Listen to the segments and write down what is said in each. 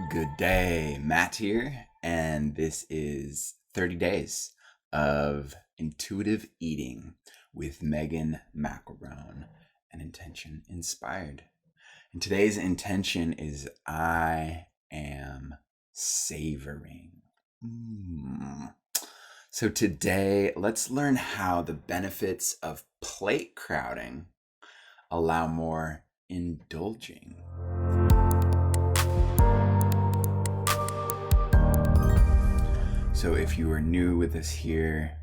Good day, Matt here, and this is 30 days of intuitive eating with Megan Macarone, an intention inspired. And today's intention is I am savoring. So today, let's learn how the benefits of plate crowding allow more indulging. So if you are new with us here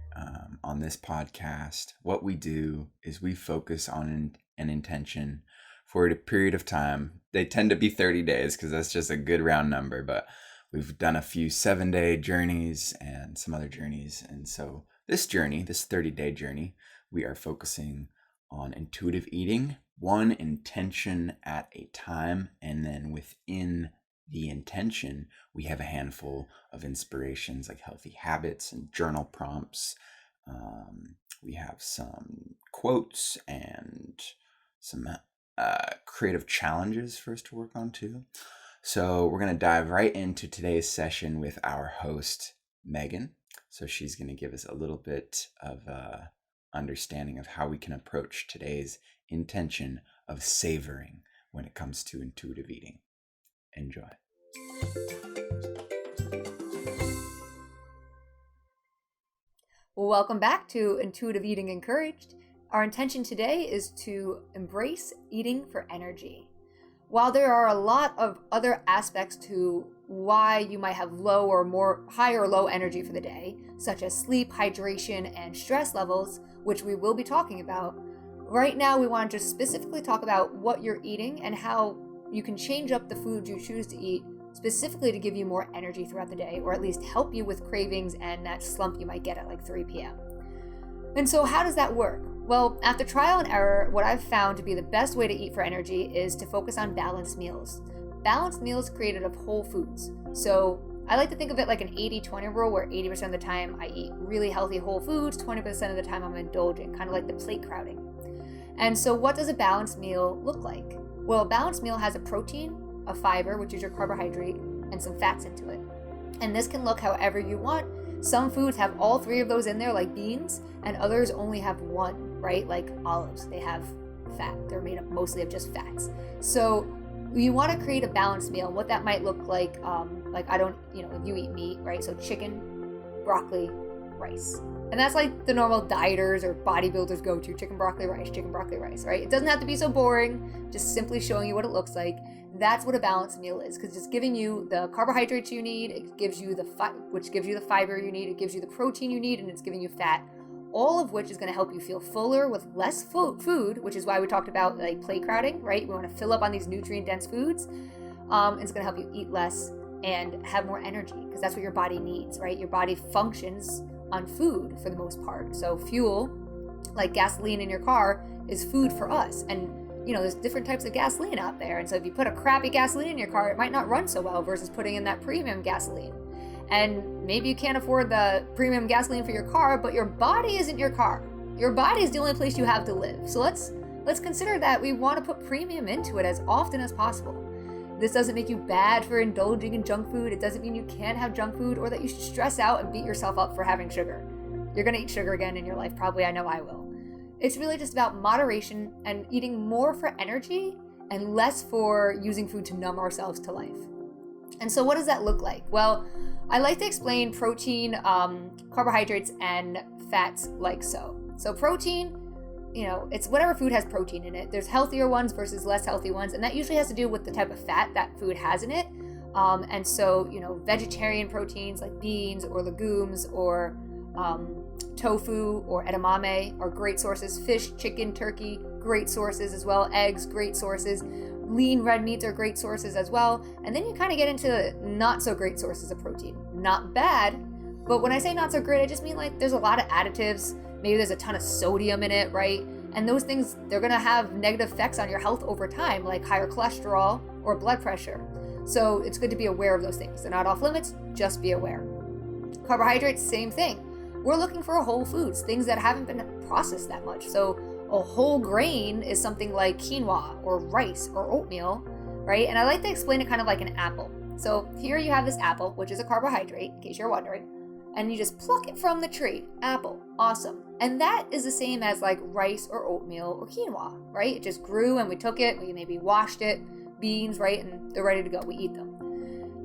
on this podcast, what we do is we focus on an intention for a period of time. They tend to be 30 days because that's just a good round number, but we've done a few 7-day journeys and some other journeys. And so this journey, this 30-day journey, we are focusing on intuitive eating, one intention at a time, and then within the intention, we have a handful of inspirations like healthy habits and journal prompts. We have some quotes and some creative challenges for us to work on too. So we're going to dive right into today's session with our host, Megan. So she's going to give us a little bit of understanding of how we can approach today's intention of savoring when it comes to intuitive eating. Enjoy. Welcome back to Intuitive Eating Encouraged. Our intention today is to embrace eating for energy. While there are a lot of other aspects to why you might have low or more high or low energy for the day, such as sleep, hydration, and stress levels, which we will be talking about, right now we want to just specifically talk about what you're eating and how you can change up the food you choose to eat specifically to give you more energy throughout the day, or at least help you with cravings and that slump you might get at like 3 p.m. And so how does that work? Well, after trial and error, what I've found to be the best way to eat for energy is to focus on balanced meals. Balanced meals created of whole foods. So I like to think of it like an 80-20 rule, where 80% of the time I eat really healthy whole foods, 20% of the time I'm indulging, kind of like the plate crowding. And so what does a balanced meal look like? Well, a balanced meal has a protein, a fiber, which is your carbohydrate, and some fats into it. And this can look however you want. Some foods have all 3 of those in there, like beans, and others only have 1, right? Like olives, they have fat. They're made up mostly of just fats. So you want to create a balanced meal. And what that might look like if you eat meat, right? So chicken, broccoli, rice. And that's like the normal dieters or bodybuilders go to, chicken, broccoli, rice, right? It doesn't have to be so boring, just simply showing you what it looks like. That's what a balanced meal is, because it's giving you the carbohydrates you need, it gives you which gives you the fiber you need, it gives you the protein you need, and it's giving you fat, all of which is going to help you feel fuller with less food, which is why we talked about like plate crowding, right? We want to fill up on these nutrient-dense foods. It's going to help you eat less and have more energy, because that's what your body needs, right? Your body functions on food for the most part. So fuel, like gasoline in your car, is food for us. And there's different types of gasoline out there. And so if you put a crappy gasoline in your car, it might not run so well versus putting in that premium gasoline. And maybe you can't afford the premium gasoline for your car, but your body isn't your car. Your body is the only place you have to live. So let's consider that we want to put premium into it as often as possible. This doesn't make you bad for indulging in junk food. It doesn't mean you can't have junk food or that you should stress out and beat yourself up for having sugar. You're going to eat sugar again in your life, probably. I know I will. It's really just about moderation and eating more for energy and less for using food to numb ourselves to life. And so what does that look like? Well, I like to explain protein, carbohydrates, and fats like so. So protein, it's whatever food has protein in it. There's healthier ones versus less healthy ones, and that usually has to do with the type of fat that food has in it. And so, vegetarian proteins like beans or legumes or tofu or edamame are great sources. Fish, chicken, turkey, great sources as well. Eggs, great sources. Lean red meats are great sources as well. And then you kind of get into not so great sources of protein. Not bad, but when I say not so great, I just mean like there's a lot of additives. Maybe there's a ton of sodium in it, right? And those things, they're going to have negative effects on your health over time, like higher cholesterol or blood pressure. So it's good to be aware of those things. They're not off limits, just be aware. Carbohydrates, same thing. we're looking for whole foods, things that haven't been processed that much. So a whole grain is something like quinoa or rice or oatmeal, right? And I like to explain it kind of like an apple. So here you have this apple, which is a carbohydrate, in case you're wondering, and you just pluck it from the tree. Apple, awesome. And that is the same as like rice or oatmeal or quinoa, right? It just grew and we took it, we maybe washed it, beans, right? And they're ready to go, we eat them.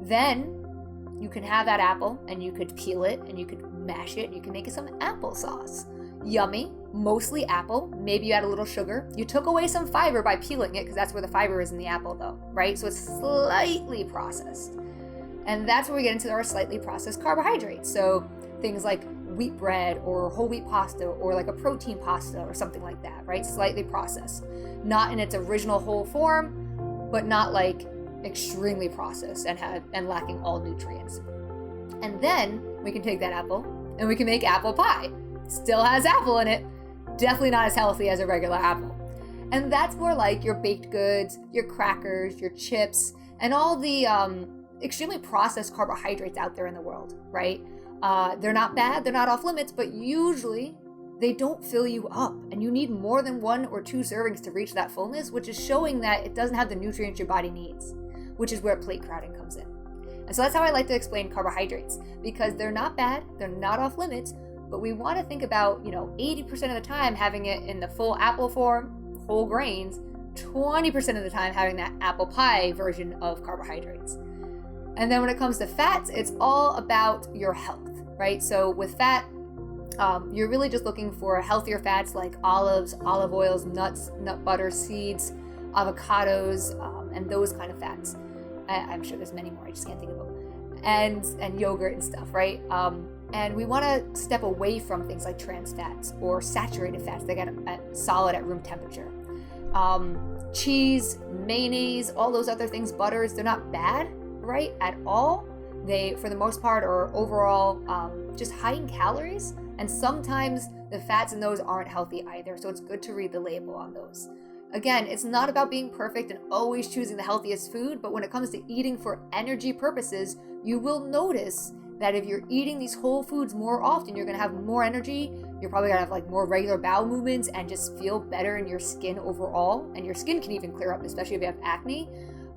Then you can have that apple and you could peel it and you could mash it and you can make it some applesauce. Yummy, mostly apple, maybe you add a little sugar. You took away some fiber by peeling it because that's where the fiber is in the apple though, right? So it's slightly processed. And that's where we get into our slightly processed carbohydrates. So things like wheat bread or whole wheat pasta or like a protein pasta or something like that, right? Slightly processed. Not in its original whole form, but not like extremely processed and lacking all nutrients. And then we can take that apple and we can make apple pie. Still has apple in it. Definitely not as healthy as a regular apple. And that's more like your baked goods, your crackers, your chips, and all the extremely processed carbohydrates out there in the world, right? They're not bad, they're not off limits, but usually they don't fill you up and you need more than 1 or 2 servings to reach that fullness, which is showing that it doesn't have the nutrients your body needs, which is where plate crowding comes in. And so that's how I like to explain carbohydrates, because they're not bad, they're not off limits, but we want to think about, 80% of the time having it in the full apple form, whole grains, 20% of the time having that apple pie version of carbohydrates. And then when it comes to fats, it's all about your health, right? So with fat, you're really just looking for healthier fats like olives, olive oils, nuts, nut butter, seeds, avocados, and those kind of fats. I'm sure there's many more, I just can't think of them. And yogurt and stuff, right? And we want to step away from things like trans fats or saturated fats that get solid at room temperature. Cheese, mayonnaise, all those other things, butters, they're not bad, right, at all. They, for the most part, are overall just high in calories, and sometimes the fats in those aren't healthy either, so it's good to read the label on those. Again, it's not about being perfect and always choosing the healthiest food, but when it comes to eating for energy purposes, you will notice that if you're eating these whole foods more often, you're going to have more energy, you're probably going to have like more regular bowel movements and just feel better in your skin overall, and your skin can even clear up, especially if you have acne,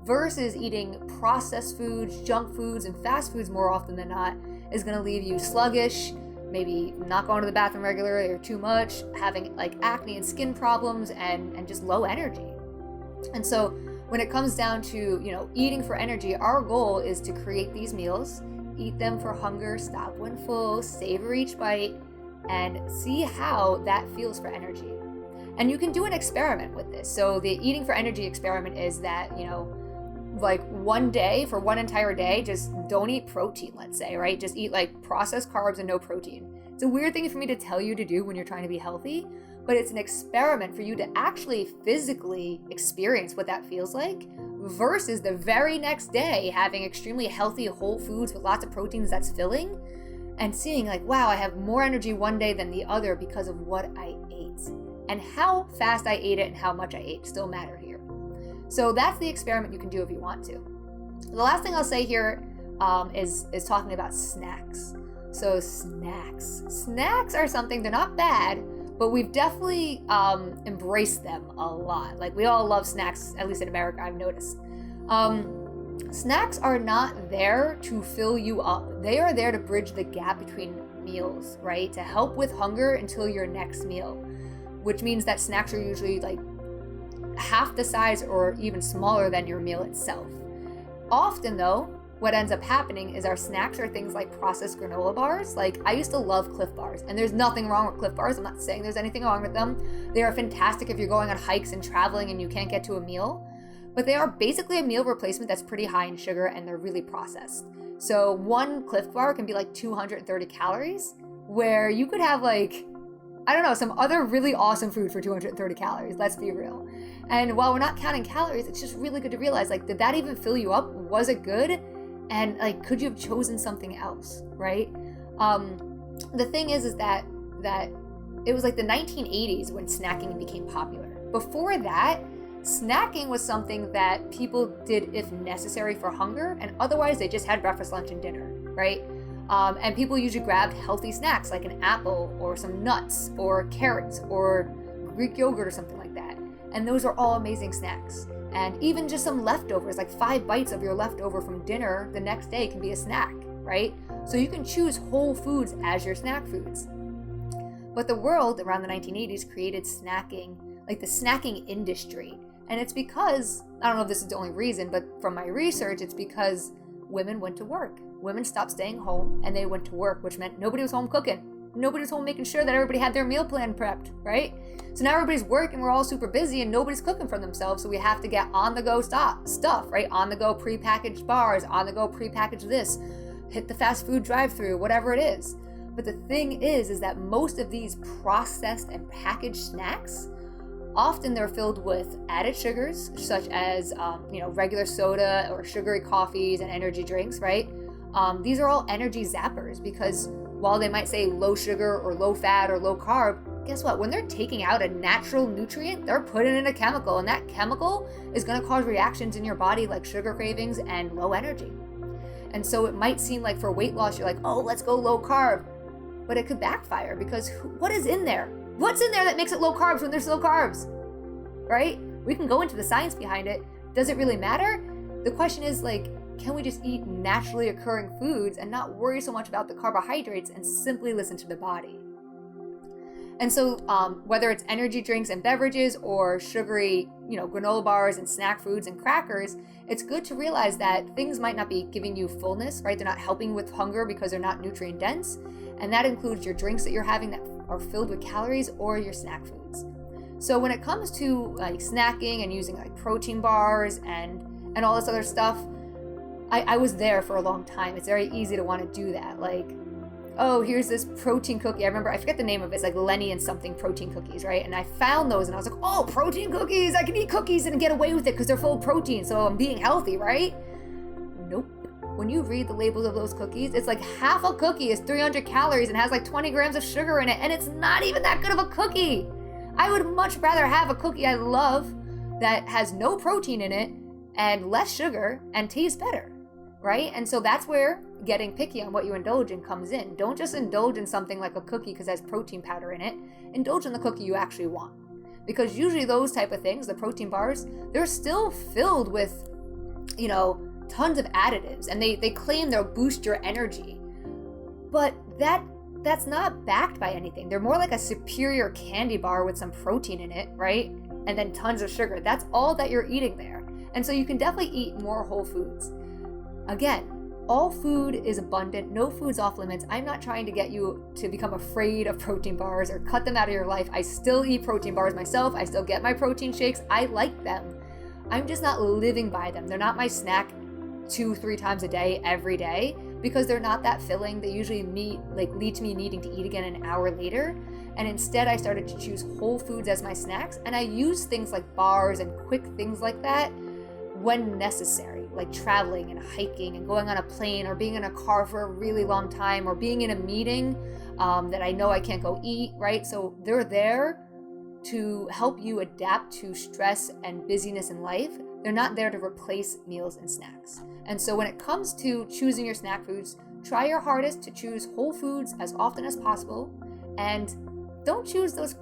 versus eating processed foods, junk foods, and fast foods more often than not is going to leave you sluggish, maybe not going to the bathroom regularly or too much, having like acne and skin problems and just low energy. And so when it comes down to, eating for energy, our goal is to create these meals, eat them for hunger, stop when full, savor each bite, and see how that feels for energy. And you can do an experiment with this. So the eating for energy experiment is that, like one day, for one entire day, just don't eat protein, let's say, right? Just eat like processed carbs and no protein. It's a weird thing for me to tell you to do when you're trying to be healthy, but it's an experiment for you to actually physically experience what that feels like versus the very next day having extremely healthy whole foods with lots of proteins that's filling and seeing like, wow, I have more energy one day than the other because of what I ate. And how fast I ate it and how much I ate still matter here. So that's the experiment you can do if you want to. The last thing I'll say here is talking about snacks. So snacks are something, they're not bad, but we've definitely embraced them a lot. Like we all love snacks, at least in America, I've noticed. Snacks are not there to fill you up. They are there to bridge the gap between meals, right? To help with hunger until your next meal, which means that snacks are usually like half the size or even smaller than your meal itself. Often though, what ends up happening is our snacks are things like processed granola bars. Like I used to love Cliff Bars, and there's nothing wrong with Cliff Bars. I'm not saying there's anything wrong with them. They are fantastic if you're going on hikes and traveling and you can't get to a meal, but they are basically a meal replacement that's pretty high in sugar and they're really processed. So one Cliff Bar can be like 230 calories, where you could have like, I don't know, some other really awesome food for 230 calories, let's be real. And while we're not counting calories, it's just really good to realize, like, did that even fill you up? Was it good? And like, could you have chosen something else, right? The thing is that it was like the 1980s when snacking became popular. Before that, snacking was something that people did if necessary for hunger, and otherwise they just had breakfast, lunch, and dinner, right? And people usually grabbed healthy snacks like an apple or some nuts or carrots or Greek yogurt or something like that. And those are all amazing snacks. And even just some leftovers, like 5 bites of your leftover from dinner the next day can be a snack, right? So you can choose whole foods as your snack foods. But the world around the 1980s created snacking, like the snacking industry. And it's because, I don't know if this is the only reason, but from my research, it's because women went to work. Women stopped staying home and they went to work, which meant nobody was home cooking. Nobody was home making sure that everybody had their meal plan prepped, right? So now everybody's working, we're all super busy and nobody's cooking for themselves. So we have to get on the go stuff, right? On the go prepackaged bars, on the go prepackaged this, hit the fast food drive-through, whatever it is. But the thing is that most of these processed and packaged snacks, often they're filled with added sugars, such as regular soda or sugary coffees and energy drinks, right? These are all energy zappers because while they might say low sugar or low fat or low carb, guess what? When they're taking out a natural nutrient, they're putting in a chemical, and that chemical is going to cause reactions in your body like sugar cravings and low energy. And so it might seem like for weight loss, you're like, oh, let's go low carb. But it could backfire because what is in there? What's in there that makes it low carbs when there's low carbs? Right? We can go into the science behind it. Does it really matter? The question is can we just eat naturally occurring foods and not worry so much about the carbohydrates and simply listen to the body? And so whether it's energy drinks and beverages or sugary, granola bars and snack foods and crackers, it's good to realize that things might not be giving you fullness, right? They're not helping with hunger because they're not nutrient dense. And that includes your drinks that you're having that are filled with calories or your snack foods. So when it comes to snacking and using protein bars and all this other stuff, I was there for a long time. It's very easy to want to do that. Oh, here's this protein cookie. I forget the name of it. It's like Lenny and something protein cookies, right? And I found those and I was like, oh, protein cookies. I can eat cookies and get away with it because they're full of protein. So I'm being healthy, right? Nope. When you read the labels of those cookies, it's like half a cookie is 300 calories and has 20 grams of sugar in it. And it's not even that good of a cookie. I would much rather have a cookie I love that has no protein in it and less sugar and tastes better, right? And so that's where getting picky on what you indulge in comes in. Don't just indulge in something like a cookie because it has protein powder in it. Indulge in the cookie you actually want. Because usually those type of things, the protein bars, they're still filled with, tons of additives. And they claim they'll boost your energy. But that's not backed by anything. They're more like a superior candy bar with some protein in it, right? And then tons of sugar. That's all that you're eating there. And so you can definitely eat more whole foods. Again, all food is abundant. No food's off limits. I'm not trying to get you to become afraid of protein bars or cut them out of your life. I still eat protein bars myself. I still get my protein shakes. I like them. I'm just not living by them. They're not my snack 2-3 times a day, every day, because they're not that filling. They usually lead to me needing to eat again an hour later. And instead I started to choose whole foods as my snacks. And I use things like bars and quick things like that when necessary, like traveling and hiking and going on a plane or being in a car for a really long time or being in a meeting that I know I can't go eat, right? So they're there to help you adapt to stress and busyness in life. They're not there to replace meals and snacks. And so when it comes to choosing your snack foods, try your hardest to choose whole foods as often as possible and don't choose those,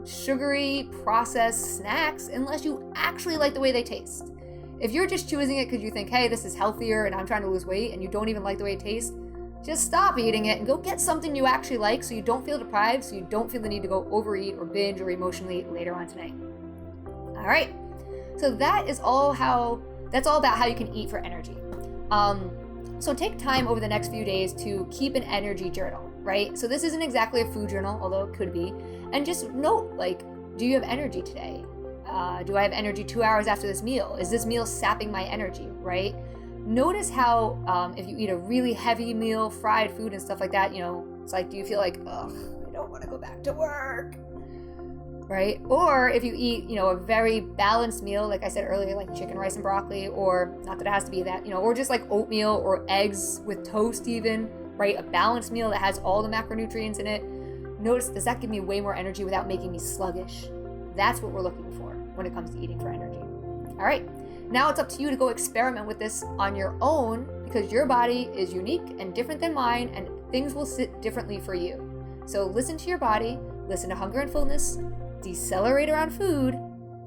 sugary processed snacks unless you actually like the way they taste. If you're just choosing it because you think, hey, this is healthier and I'm trying to lose weight and you don't even like the way it tastes, just stop eating it and go get something you actually like so you don't feel deprived, so you don't feel the need to go overeat or binge or emotionally eat later on tonight. All right. So that's all about how you can eat for energy. So take time over the next few days to keep an energy journal, right? So this isn't exactly a food journal, although it could be. And just note, do you have energy today? Do I have energy 2 hours after this meal? Is this meal sapping my energy, right? Notice how if you eat a really heavy meal, fried food and stuff like that, it's do you feel like, ugh, I don't want to go back to work, right? Or if you eat, a very balanced meal, like I said earlier, like chicken, rice, and broccoli, or not that it has to be that, or just like oatmeal or eggs with toast even, right? A balanced meal that has all the macronutrients in it. Notice, does that give me way more energy without making me sluggish? That's what we're looking for when it comes to eating for energy. All right, now it's up to you to go experiment with this on your own, because your body is unique and different than mine, and things will sit differently for you. So listen to your body, listen to hunger and fullness, decelerate around food,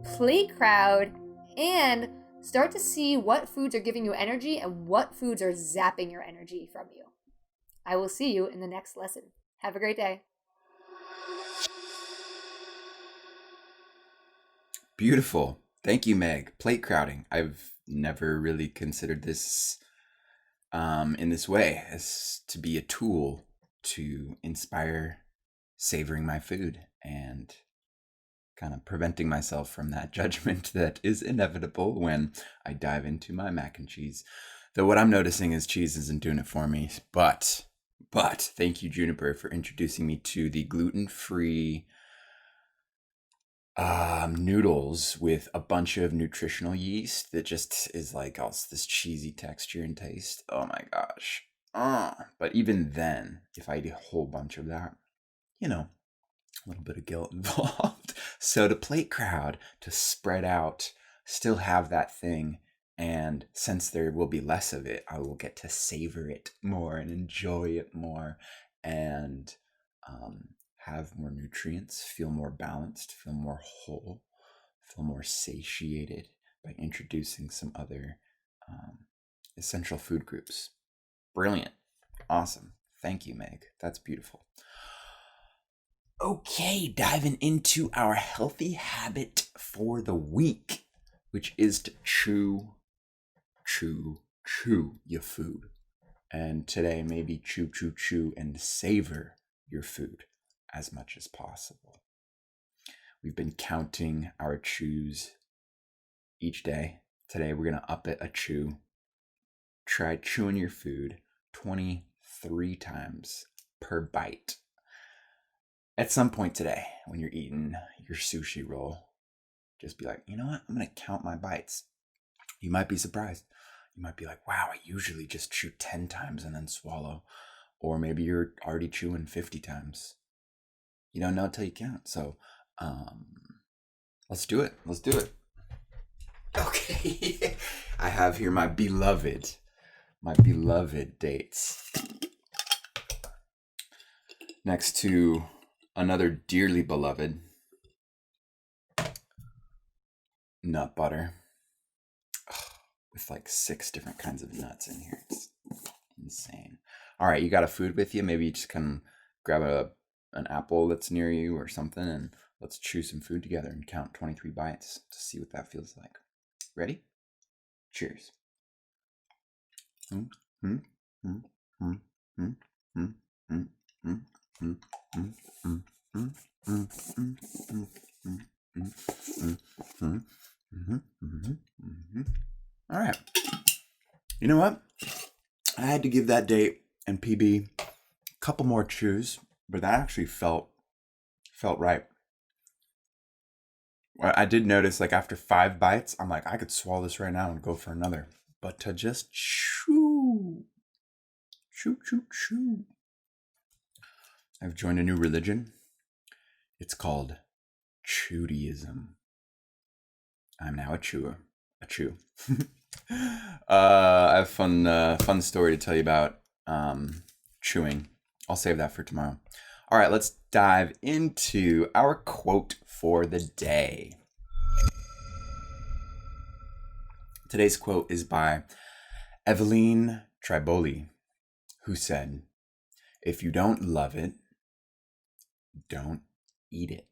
plate crowd, and start to see what foods are giving you energy and what foods are zapping your energy from you. I will see you in the next lesson. Have a great day. Beautiful. Thank you, Meg. Plate crowding. I've never really considered this in this way, as to be a tool to inspire savoring my food and kind of preventing myself from that judgment that is inevitable when I dive into my mac and cheese. Though what I'm noticing is cheese isn't doing it for me. But thank you, Juniper, for introducing me to the gluten-free noodles with a bunch of nutritional yeast that just is like this cheesy texture and taste. Oh my gosh. But even then, if I eat a whole bunch of that, a little bit of guilt involved. So to plate crowd, to spread out, still have that thing. And since there will be less of it, I will get to savor it more and enjoy it more and have more nutrients, feel more balanced, feel more whole, feel more satiated by introducing some other essential food groups. Brilliant. Awesome. Thank you, Meg. That's beautiful. Okay, diving into our healthy habit for the week, which is to chew your food. And today, maybe chew and savor your food as much as possible. We've been counting our chews each day. Today, we're going to up it a chew. Try chewing your food 23 times per bite. At some point today, when you're eating your sushi roll, just be like, you know what? I'm going to count my bites. You might be surprised. You might be like, wow, I usually just chew 10 times and then swallow. Or maybe you're already chewing 50 times. You don't know until you count. So let's do it. Okay. I have here my beloved dates. Next to another dearly beloved nut butter. With like 6 different kinds of nuts in here. It's insane. All right, you got a food with you? Maybe you just come grab an apple that's near you or something, and let's chew some food together and count 23 bites to see what that feels like. Ready? Cheers. All right. You know what? I had to give that date and PB a couple more chews, but that actually felt right. I did notice, like, after 5 bites, I'm like, I could swallow this right now and go for another. But to just chew. I've joined a new religion. It's called Chewdeism. I'm now a chew. I have fun story to tell you about chewing. I'll save that for tomorrow. All right, let's dive into our quote for the day. Today's quote is by Eveline Triboli, who said, "If you don't love it, don't eat it.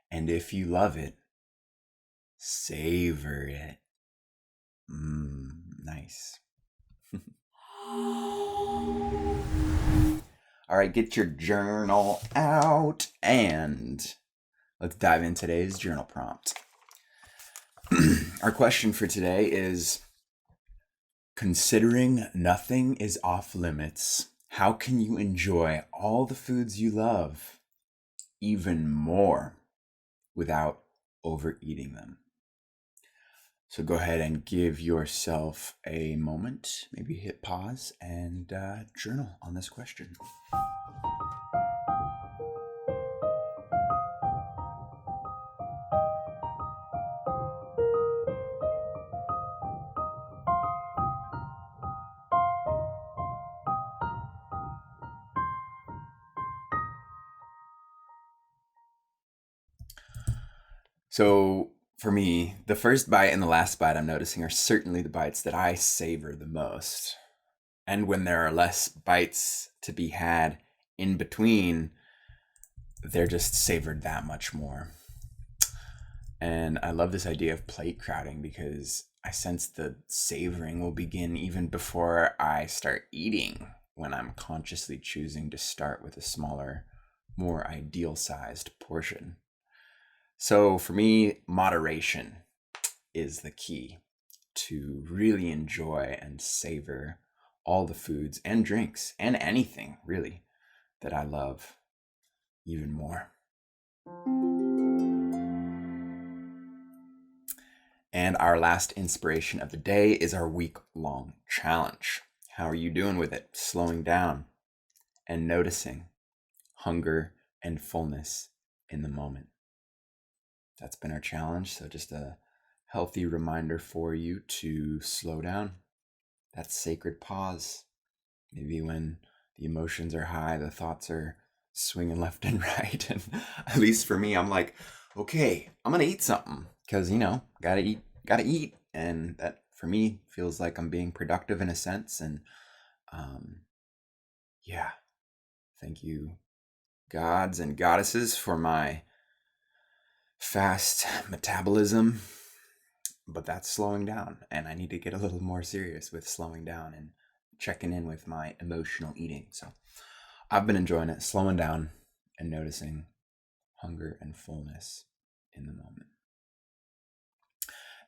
And if you love it, savor it." Nice. All right, get your journal out and let's dive into today's journal prompt. Our question for today is, considering nothing is off limits, how can you enjoy all the foods you love even more without overeating them? So go ahead and give yourself a moment, maybe hit pause and journal on this question. So for me, the first bite and the last bite I'm noticing are certainly the bites that I savor the most. And when there are less bites to be had in between, they're just savored that much more. And I love this idea of plate crowding because I sense the savoring will begin even before I start eating, when I'm consciously choosing to start with a smaller, more ideal sized portion. So for me, moderation is the key to really enjoy and savor all the foods and drinks and anything really that I love even more. And our last inspiration of the day is our week-long challenge. How are you doing with it? Slowing down and noticing hunger and fullness in the moment. That's been our challenge. So just a healthy reminder for you to slow down. That sacred pause. Maybe when the emotions are high, the thoughts are swinging left and right. And at least for me, I'm like, okay, I'm going to eat something because, gotta eat. And that for me feels like I'm being productive in a sense. And yeah, thank you, gods and goddesses, for my fast metabolism. But that's slowing down, and I need to get a little more serious with slowing down and checking in with my emotional eating. So I've been enjoying it, slowing down and noticing hunger and fullness in the moment.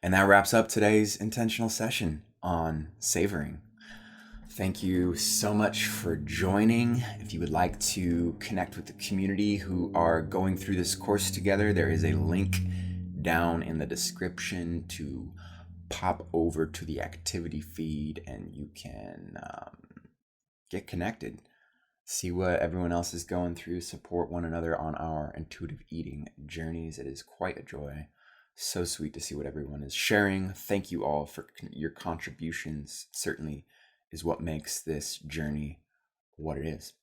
And that wraps up today's intentional session on savoring. Thank you so much for joining. If you would like to connect with the community who are going through this course together, there is a link down in the description to pop over to the activity feed, and you can get connected, see what everyone else is going through, support one another on our intuitive eating journeys. It is quite a joy. So sweet to see what everyone is sharing. Thank you all for your contributions. Certainly is what makes this journey what it is.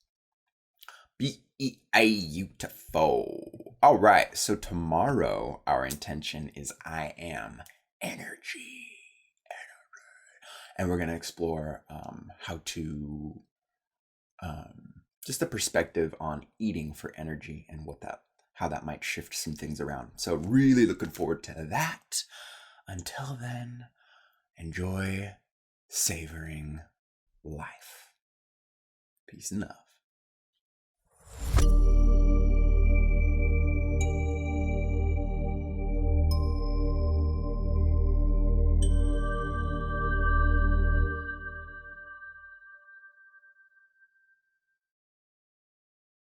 Beautiful. All right, so tomorrow our intention is I am energy. And we're going to explore how to just the perspective on eating for energy and how that might shift some things around. So really looking forward to that. Until then, enjoy savoring life. Peace and love.